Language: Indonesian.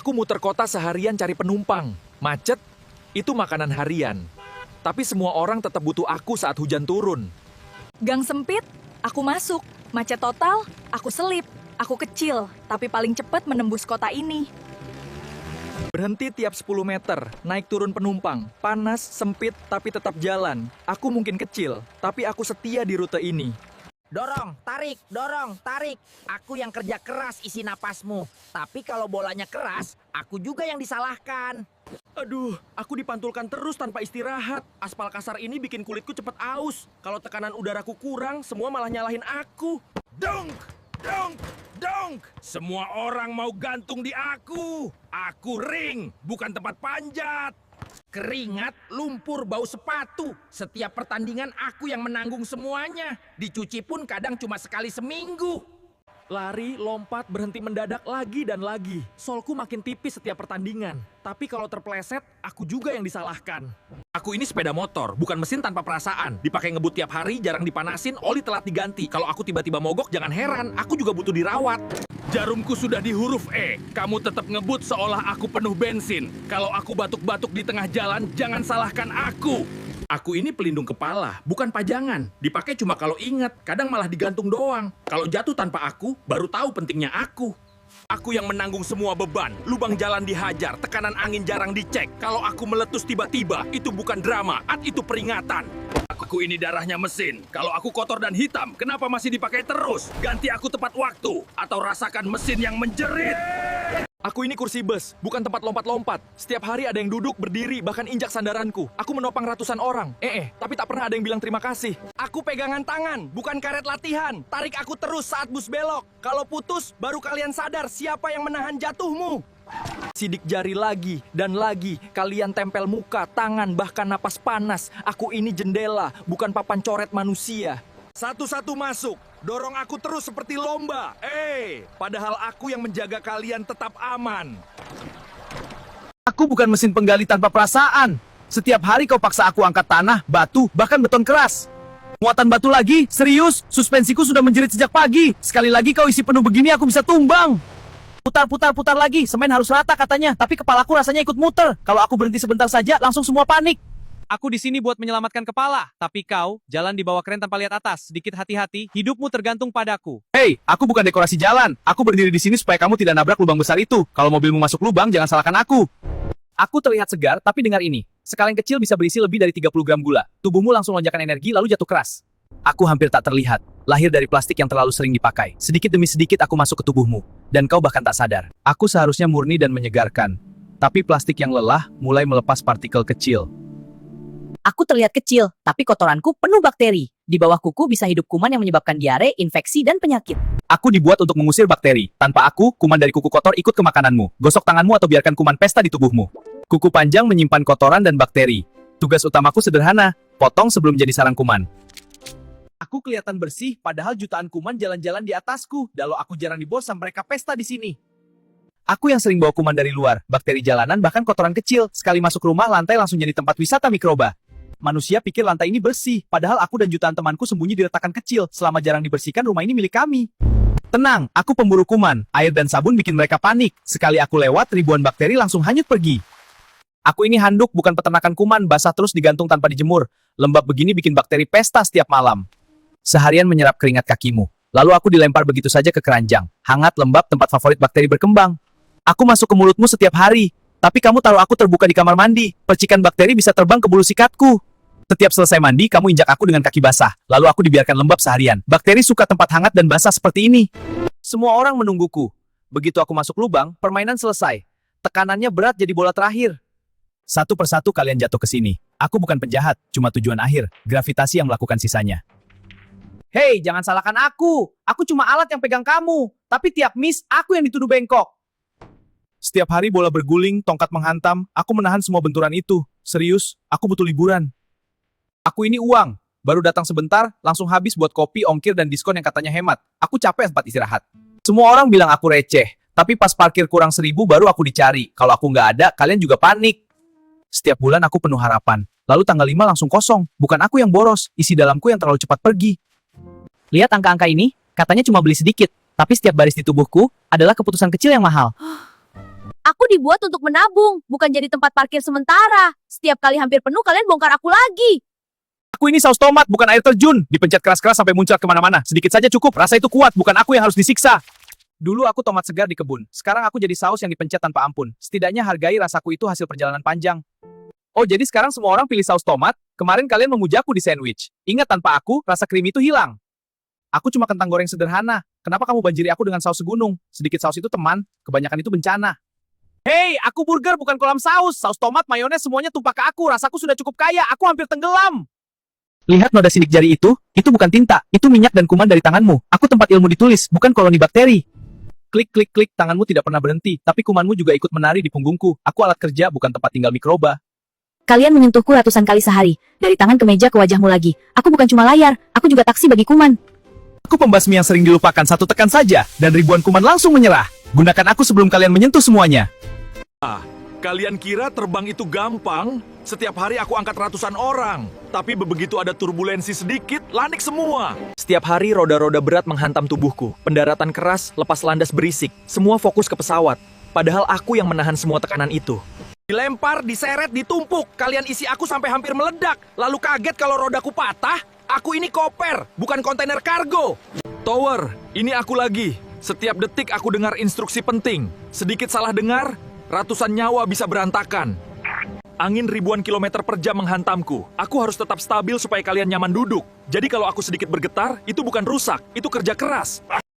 Aku muter kota seharian cari penumpang. Macet, itu makanan harian. Tapi semua orang tetap butuh aku saat hujan turun. Gang sempit, aku masuk. Macet total, aku selip. Aku kecil, tapi paling cepat menembus kota ini. Berhenti tiap 10 meter, naik turun penumpang. Panas, sempit, tapi tetap jalan. Aku mungkin kecil, tapi aku setia di rute ini. Dorong, tarik. Aku yang kerja keras isi napasmu. Tapi kalau bolanya keras, aku juga yang disalahkan. Aduh, aku dipantulkan terus tanpa istirahat. Aspal kasar ini bikin kulitku cepat aus. Kalau tekanan udaraku kurang, semua malah nyalahin aku. Dong! Semua orang mau gantung di aku. Aku ring, bukan tempat panjat. Keringat, lumpur, bau sepatu. Setiap pertandingan aku yang menanggung semuanya. Dicuci pun kadang cuma sekali seminggu. Lari, lompat, berhenti mendadak lagi dan lagi. Solku makin tipis setiap pertandingan. Tapi kalau terpeleset, aku juga yang disalahkan. Aku ini sepeda motor, bukan mesin tanpa perasaan. Dipakai ngebut tiap hari, jarang dipanasin, oli telat diganti. Kalau aku tiba-tiba mogok, jangan heran. Aku juga butuh dirawat. Jarumku sudah di huruf E. Kamu tetap ngebut seolah aku penuh bensin. Kalau aku batuk-batuk di tengah jalan, jangan salahkan aku. Aku ini pelindung kepala, bukan pajangan. Dipakai cuma kalau ingat, kadang malah digantung doang. Kalau jatuh tanpa aku, baru tahu pentingnya aku. Aku yang menanggung semua beban, lubang jalan dihajar, tekanan angin jarang dicek. Kalau aku meletus tiba-tiba, itu bukan drama, itu peringatan. Aku ini darahnya mesin. Kalau aku kotor dan hitam, kenapa masih dipakai terus? Ganti aku tepat waktu, atau rasakan mesin yang menjerit. Aku ini kursi bus, bukan tempat lompat-lompat. Setiap hari ada yang duduk, berdiri, bahkan injak sandaranku. Aku menopang ratusan orang. Tapi tak pernah ada yang bilang terima kasih. Aku pegangan tangan, bukan karet latihan. Tarik aku terus saat bus belok. Kalau putus, baru kalian sadar siapa yang menahan jatuhmu. Sidik jari lagi dan lagi. Kalian tempel muka, tangan, bahkan napas panas. Aku ini jendela, bukan papan coret manusia. Satu-satu masuk. Dorong aku terus seperti lomba. Padahal aku yang menjaga kalian tetap aman. Aku bukan mesin penggali tanpa perasaan. Setiap hari kau paksa aku angkat tanah, batu, bahkan beton keras. Muatan batu lagi? Serius? Suspensiku sudah menjerit sejak pagi. Sekali lagi kau isi penuh begini aku bisa tumbang. Putar lagi. Semen harus rata katanya, tapi kepalaku rasanya ikut muter. Kalau aku berhenti sebentar saja, langsung semua panik. Aku di sini buat menyelamatkan kepala, tapi kau jalan di bawah keren tanpa lihat atas. Sedikit hati-hati, hidupmu tergantung padaku. Hei, aku bukan dekorasi jalan. Aku berdiri di sini supaya kamu tidak nabrak lubang besar itu. Kalau mobilmu masuk lubang, jangan salahkan aku. Aku terlihat segar, tapi dengar ini. Sekaleng kecil bisa berisi lebih dari 30 gram gula. Tubuhmu langsung lonjakan energi lalu jatuh keras. Aku hampir tak terlihat. Lahir dari plastik yang terlalu sering dipakai. Sedikit demi sedikit aku masuk ke tubuhmu. Dan kau bahkan tak sadar. Aku seharusnya murni dan menyegarkan. Tapi plastik yang lelah mulai melepas partikel kecil. Aku terlihat kecil, tapi kotoranku penuh bakteri. Di bawah kuku bisa hidup kuman yang menyebabkan diare, infeksi, dan penyakit. Aku dibuat untuk mengusir bakteri. Tanpa aku, kuman dari kuku kotor ikut ke makananmu. Gosok tanganmu atau biarkan kuman pesta di tubuhmu. Kuku panjang menyimpan kotoran dan bakteri. Tugas utamaku sederhana, potong sebelum jadi sarang kuman. Aku kelihatan bersih, padahal jutaan kuman jalan-jalan di atasku. Kalau aku jarang dibosan, mereka pesta di sini. Aku yang sering bawa kuman dari luar, bakteri jalanan, bahkan kotoran kecil. Sekali masuk rumah, lantai langsung jadi tempat wisata mikroba. Manusia pikir lantai ini bersih, padahal aku dan jutaan temanku sembunyi di retakan kecil. Selama jarang dibersihkan, rumah ini milik kami. Tenang, aku pemburu kuman. Air dan sabun bikin mereka panik. Sekali aku lewat, ribuan bakteri langsung hanyut pergi. Aku ini handuk, bukan peternakan kuman, basah terus digantung tanpa dijemur. Lembab begini bikin bakteri pesta setiap malam. Seharian menyerap keringat kakimu. Lalu aku dilempar begitu saja ke keranjang. Hangat, lembab, tempat favorit bakteri berkembang. Aku masuk ke mulutmu setiap hari. Tapi kamu taruh aku terbuka di kamar mandi. Percikan bakteri bisa terbang ke bulu sikatku. Setiap selesai mandi, kamu injak aku dengan kaki basah. Lalu aku dibiarkan lembab seharian. Bakteri suka tempat hangat dan basah seperti ini. Semua orang menungguku. Begitu aku masuk lubang, permainan selesai. Tekanannya berat jadi bola terakhir. Satu persatu kalian jatuh ke sini. Aku bukan penjahat, cuma tujuan akhir. Gravitasi yang melakukan sisanya. Hei, jangan salahkan aku. Aku cuma alat yang pegang kamu. Tapi tiap miss, aku yang dituduh bengkok. Setiap hari bola berguling, tongkat menghantam. Aku menahan semua benturan itu. Serius, aku butuh liburan. Aku ini uang. Baru datang sebentar, langsung habis buat kopi, ongkir, dan diskon yang katanya hemat. Aku capek tempat istirahat. Semua orang bilang aku receh. Tapi pas parkir kurang 1.000 baru aku dicari. Kalau aku nggak ada, kalian juga panik. Setiap bulan aku penuh harapan. Lalu tanggal 5 langsung kosong. Bukan aku yang boros, isi dalamku yang terlalu cepat pergi. Lihat angka-angka ini, katanya cuma beli sedikit. Tapi setiap baris di tubuhku adalah keputusan kecil yang mahal. Aku dibuat untuk menabung, bukan jadi tempat parkir sementara. Setiap kali hampir penuh, kalian bongkar aku lagi. Aku ini saus tomat, bukan air terjun. Dipencet keras-keras sampai muncrat kemana-mana. Sedikit saja cukup, rasa itu kuat, bukan aku yang harus disiksa. Dulu aku tomat segar di kebun. Sekarang aku jadi saus yang dipencet tanpa ampun. Setidaknya hargai rasaku itu hasil perjalanan panjang. Oh, jadi sekarang semua orang pilih saus tomat? Kemarin kalian memujaku di sandwich. Ingat, tanpa aku, rasa krim itu hilang. Aku cuma kentang goreng sederhana. Kenapa kamu banjiri aku dengan saus segunung? Sedikit saus itu teman, kebanyakan itu bencana. Hei, aku burger bukan kolam saus. Saus tomat, mayones, semuanya tumpah ke aku. Rasaku sudah cukup kaya, aku hampir tenggelam. Lihat noda sidik jari itu bukan tinta. Itu minyak dan kuman dari tanganmu. Aku tempat ilmu ditulis, bukan koloni bakteri. Klik, klik, klik, tanganmu tidak pernah berhenti. Tapi kumanmu juga ikut menari di punggungku. Aku alat kerja, bukan tempat tinggal mikroba. Kalian menyentuhku ratusan kali sehari. Dari tangan ke meja ke wajahmu lagi. Aku bukan cuma layar, aku juga taksi bagi kuman. Aku pembasmi yang sering dilupakan, satu tekan saja, dan ribuan kuman langsung menyerah. Gunakan aku sebelum kalian menyentuh semuanya. Kalian kira terbang itu gampang? Setiap hari aku angkat ratusan orang. Tapi begitu ada turbulensi sedikit, landik semua. Setiap hari roda-roda berat menghantam tubuhku. Pendaratan keras, lepas landas berisik. Semua fokus ke pesawat. Padahal aku yang menahan semua tekanan itu. Dilempar, diseret, ditumpuk. Kalian isi aku sampai hampir meledak. Lalu kaget kalau rodaku patah. Aku ini koper, bukan kontainer kargo. Tower, ini aku lagi. Setiap detik aku dengar instruksi penting. Sedikit salah dengar, ratusan nyawa bisa berantakan. Angin ribuan kilometer per jam menghantamku. Aku harus tetap stabil supaya kalian nyaman duduk. Jadi kalau aku sedikit bergetar, itu bukan rusak, itu kerja keras.